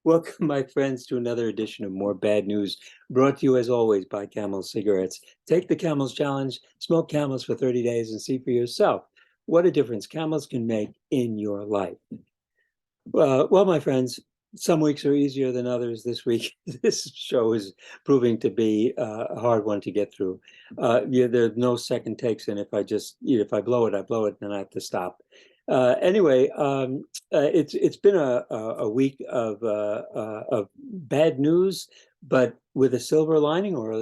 Welcome, my friends, to another edition of More Bad News, brought to you as always by Camel Cigarettes. Take the Camels Challenge, smoke Camels for 30 days, and see for yourself what a difference Camels can make in your life. Well, my friends, some weeks are easier than others. This week, this show is proving to be a hard one to get through. Yeah, there's no second takes, and if I blow it, I blow it, then I have to stop. Anyway, it's been a week of bad news, but with a silver lining, or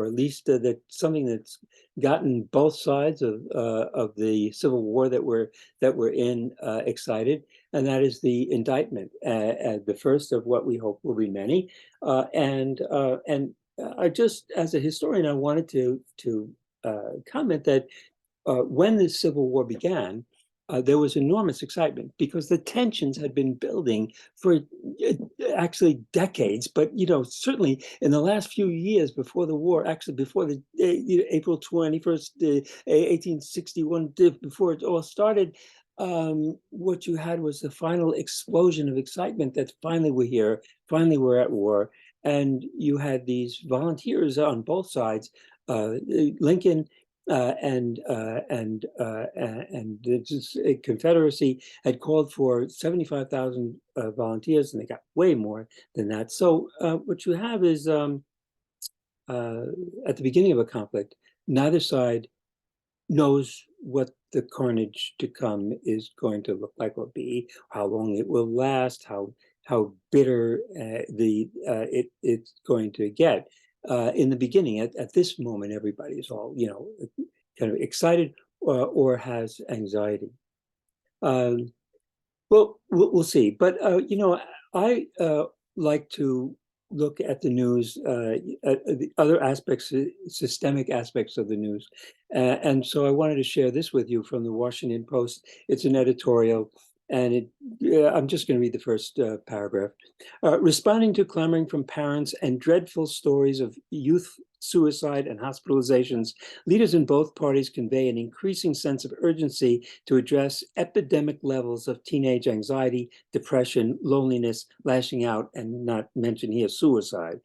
at least that something that's gotten both sides of the Civil War that we're in excited, and that is the indictment, the first of what we hope will be many. And I just, as a historian, I wanted to comment that when the Civil War began, there was enormous excitement because the tensions had been building for actually decades, but certainly in the last few years before the war, actually before the April 21st, 1861, before it all started. What you had was the final explosion of excitement that finally we're here, finally we're at war, and you had these volunteers on both sides. Lincoln and the Confederacy had called for 75,000 volunteers, and they got way more than that. So what you have is at the beginning of a conflict, neither side knows what the carnage to come is going to look like or be, how long it will last, how bitter it's going to get. In the beginning, at this moment, everybody is all kind of excited or has anxiety. Well, we'll see. But I like to look at the news, at the other aspects, systemic aspects of the news. And so I wanted to share this with you from the Washington Post. It's an editorial, and I'm just going to read the first paragraph. Responding to clamoring from parents and dreadful stories of youth suicide and hospitalizations, leaders in both parties convey an increasing sense of urgency to address epidemic levels of teenage anxiety, depression, loneliness, lashing out, and not mention here suicide.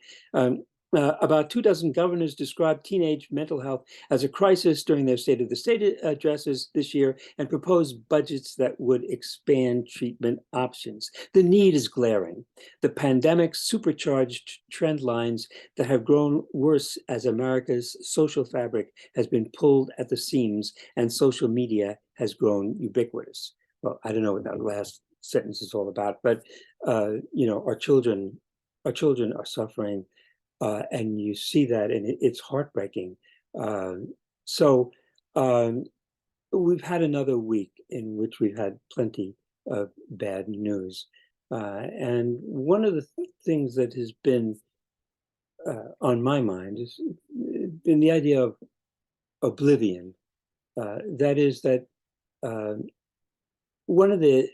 About 24 governors described teenage mental health as a crisis during their State of the State addresses this year and proposed budgets that would expand treatment options. The need is glaring. The pandemic supercharged trend lines that have grown worse as America's social fabric has been pulled at the seams and social media has grown ubiquitous. Well, I don't know what that last sentence is all about, but our children are suffering. And you see that, and it's heartbreaking. So we've had another week in which we've had plenty of bad news. And one of the things that has been on my mind has been the idea of oblivion. That is that one of the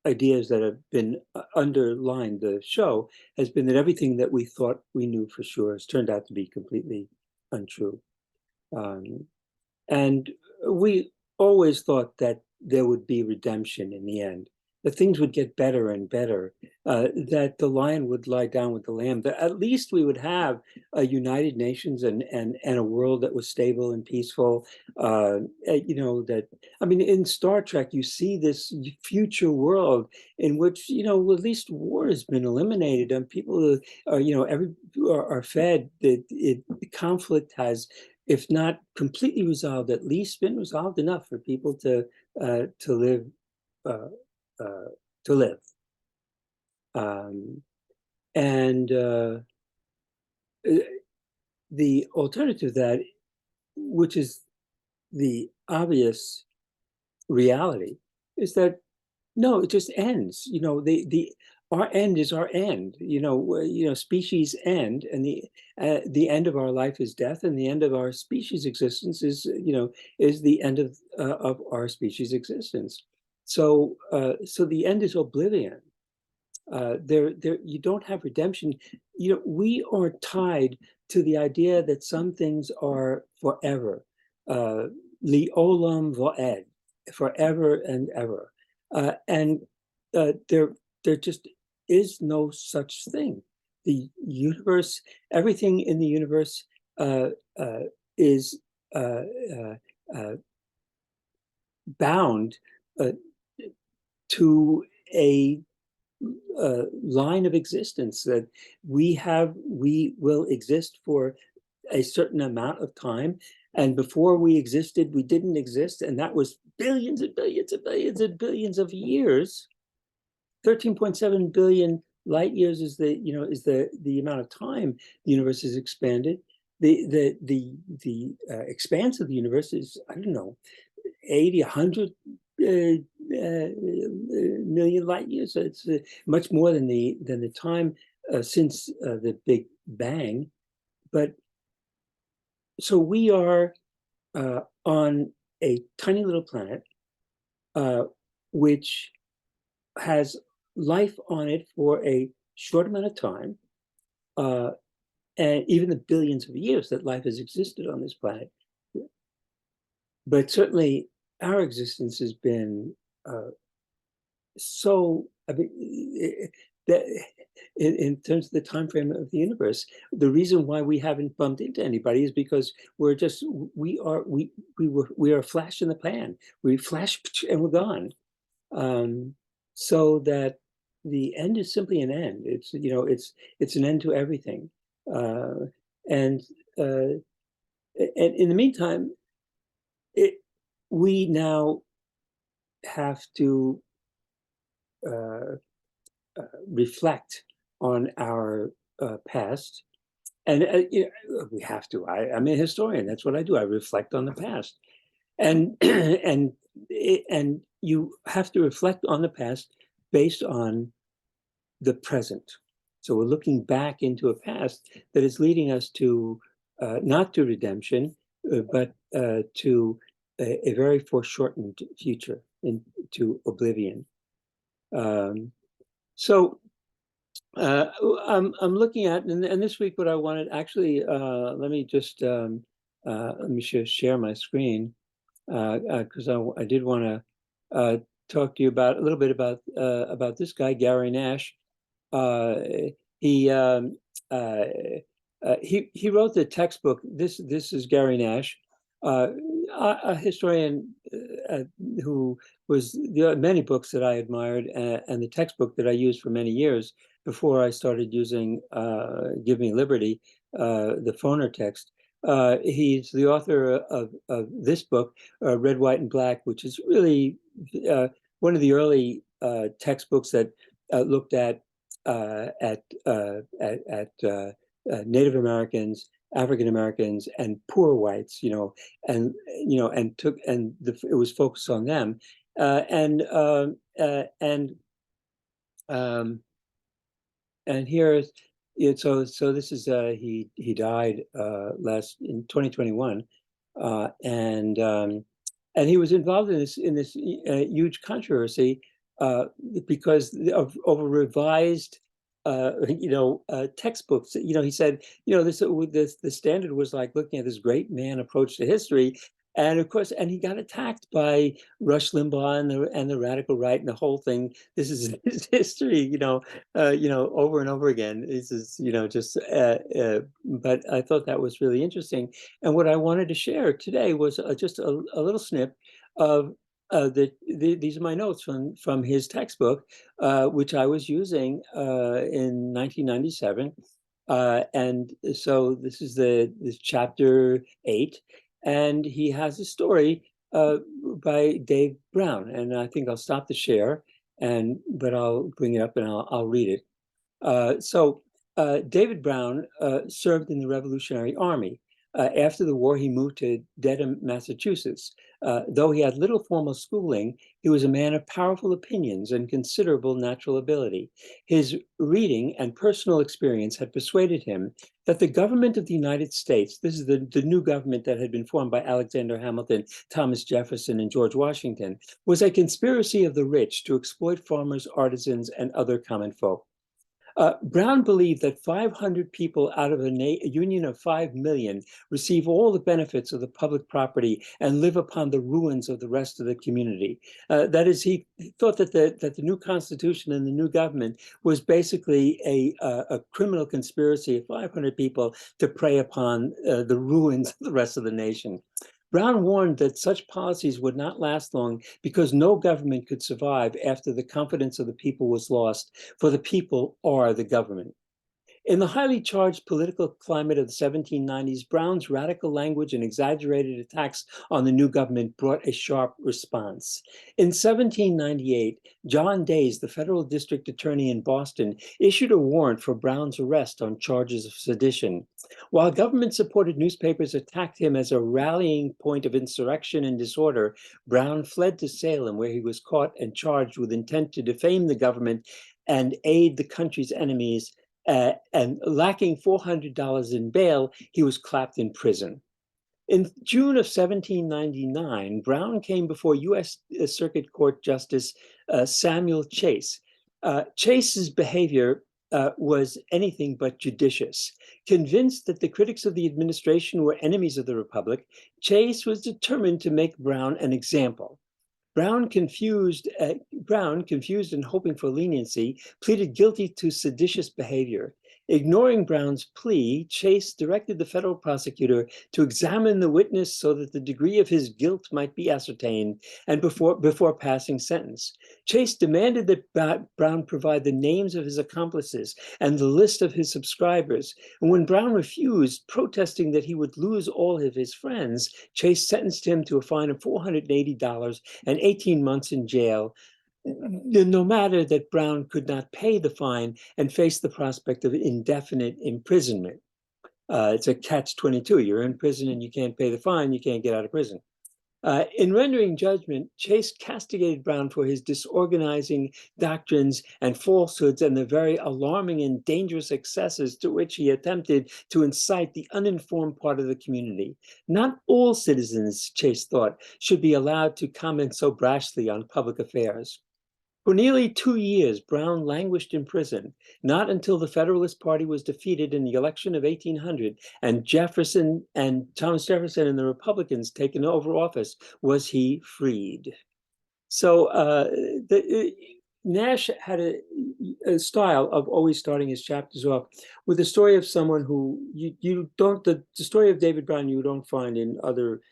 ideas that have been underlined the show has been that everything that we thought we knew for sure has turned out to be completely untrue. And we always thought that there would be redemption in the end, that things would get better and better, that the lion would lie down with the lamb, that at least we would have a United Nations and a world that was stable and peaceful. That, I mean, in Star Trek, you see this future world in which, at least war has been eliminated and people are fed. The conflict has, if not completely resolved, at least been resolved enough for people to live. To live. And the alternative to that, which is the obvious reality, is that no, it just ends. The our end is our end. Species end, and the end of our life is death, and the end of our species existence is the end of our species existence. So the end is oblivion. You don't have redemption. We are tied to the idea that some things are forever, Leolam voed, forever and ever, and they're just is no such thing. The universe, everything in the universe is uh, uh, uh, bound to a line of existence that we will exist for a certain amount of time. And before we existed, we didn't exist. And that was billions and billions and billions and billions of years. 13.7 billion light years is the amount of time the universe has expanded. The expanse of the universe is, I don't know, 80, 100 million light years. So it's much more than the time since the Big Bang. But so we are on a tiny little planet, which has life on it for a short amount of time, and even the billions of years that life has existed on this planet. But certainly our existence has been so, I mean, that in terms of the time frame of the universe, the reason why we haven't bumped into anybody is because we are a flash in the pan. We flash and we're gone. So that the end is simply an end. It's it's an end to everything. And in the meantime, we now have to reflect on our past, and we have to. I'm a historian. That's what I do. I reflect on the past, and and you have to reflect on the past based on the present. So we're looking back into a past that is leading us to not to redemption, but to a very foreshortened future, into oblivion. So I'm looking at, and this week what I wanted, actually, let me just let me share my screen, because I did want to talk to you about a little bit about this guy, Gary Nash. He he wrote the textbook. This is Gary Nash, a historian who was, there are many books that I admired, and the textbook that I used for many years before I started using Give Me Liberty, the phoner text. He's the author of this book, Red, White, and Black, which is really one of the early textbooks that looked at Native Americans, African Americans, and poor whites, and it was focused on them, and here's so this is he died last in 2021, and he was involved in this huge controversy because of revised textbooks. He said, the standard was like looking at this great man approach to history. And of course, he got attacked by Rush Limbaugh and the radical right and the whole thing. This is his history, over and over again. This is, just. But I thought that was really interesting. And what I wanted to share today was just a little snip of these are my notes from his textbook, which I was using in 1997. And so this is this chapter 8. And he has a story by Dave Brown, and I think I'll stop the share, but I'll bring it up and I'll read it. So David Brown served in the Revolutionary Army. After the war, he moved to Dedham, Massachusetts. Though he had little formal schooling, he was a man of powerful opinions and considerable natural ability. His reading and personal experience had persuaded him that the government of the United States, this is the new government that had been formed by Alexander Hamilton, Thomas Jefferson, and George Washington, was a conspiracy of the rich to exploit farmers, artisans, and other common folk. Brown believed that 500 people out of a union of 5 million receive all the benefits of the public property and live upon the ruins of the rest of the community. That is, he thought that the new constitution and the new government was basically a criminal conspiracy of 500 people to prey upon the ruins of the rest of the nation. Brown warned that such policies would not last long because no government could survive after the confidence of the people was lost, for the people are the government. In the highly charged political climate of the 1790s, Brown's radical language and exaggerated attacks on the new government brought a sharp response. In 1798, John Days, the federal district attorney in Boston, issued a warrant for Brown's arrest on charges of sedition. While government-supported newspapers attacked him as a rallying point of insurrection and disorder, Brown fled to Salem, where he was caught and charged with intent to defame the government and aid the country's enemies. And lacking $400 in bail, he was clapped in prison. In June of 1799, Brown came before U.S. Circuit Court Justice Samuel Chase. Chase's behavior was anything but judicious. Convinced that the critics of the administration were enemies of the Republic, Chase was determined to make Brown an example. Brown, confused and hoping for leniency, pleaded guilty to seditious behavior. Ignoring Brown's plea, Chase directed the federal prosecutor to examine the witness so that the degree of his guilt might be ascertained and before passing sentence. Chase demanded that Brown provide the names of his accomplices and the list of his subscribers. And when Brown refused, protesting that he would lose all of his friends, Chase sentenced him to a fine of $480 and 18 months in jail, no matter that Brown could not pay the fine and faced the prospect of indefinite imprisonment. It's a catch-22. You're in prison and you can't pay the fine, you can't get out of prison. In rendering judgment, Chase castigated Brown for his disorganizing doctrines and falsehoods and the very alarming and dangerous excesses to which he attempted to incite the uninformed part of the community. Not all citizens, Chase thought, should be allowed to comment so brashly on public affairs. For nearly 2 years, Brown languished in prison. Not until the Federalist Party was defeated in the election of 1800 and Thomas Jefferson and the Republicans taken over office was he freed. So Nash had a style of always starting his chapters off with the story of someone who you don't, the story of David Brown you don't find in other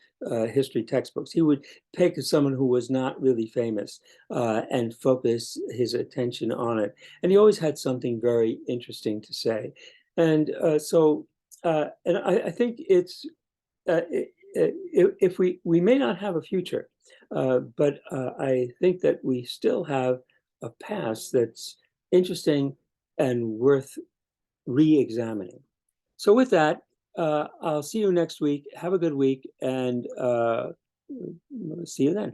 history textbooks. He would pick someone who was not really famous and focus his attention on it. And he always had something very interesting to say. And and I think it's, if we may not have a future, but I think that we still have a past that's interesting and worth re-examining. So with that, I'll see you next week. Have a good week, and see you then.